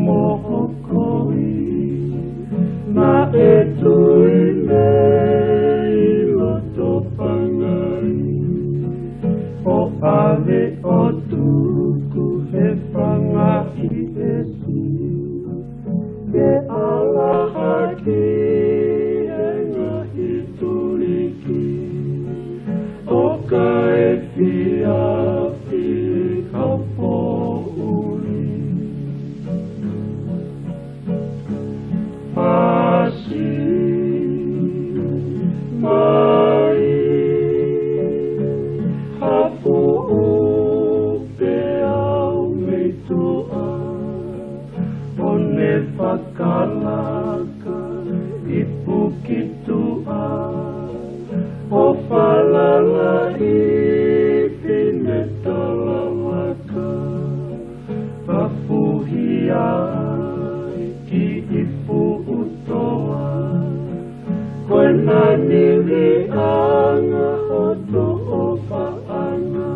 mohokoi na e tui nei loto pangai o ave o tuku he whangai e si ke alaha ki e ngahi turiki o ka e whia ka po uri pasi mai hapu upe au me tua o ne whakalaka i puki tua o whalala i Finetalavaka pafuhi ai ki i puutoa koe na niri anga hoto o whaanga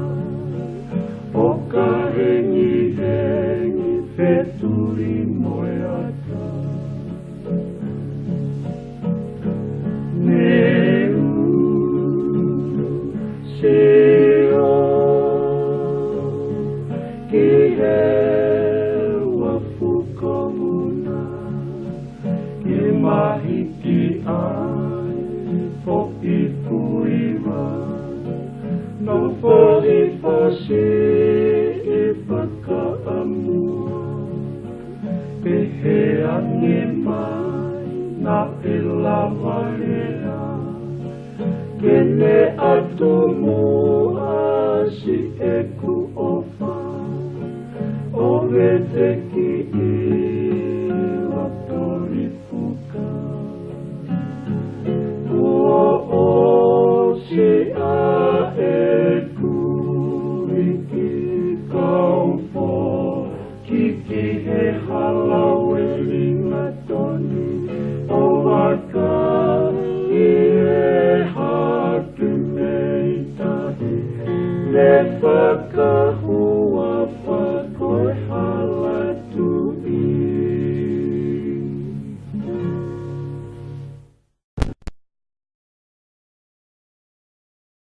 o ka hengi hengi wheturi moeata Neu Seo ki he wafukomuna ki mahi ki ai po i puiwa no pohi posi i whakaamua pe he ange mai na e lawarea kene atu mua si e ku ofa o vete ki i watori puka ua o si a e ku iki kaupo kiki he halawe linga toni o waka i e hatu mei tahi ne whakahu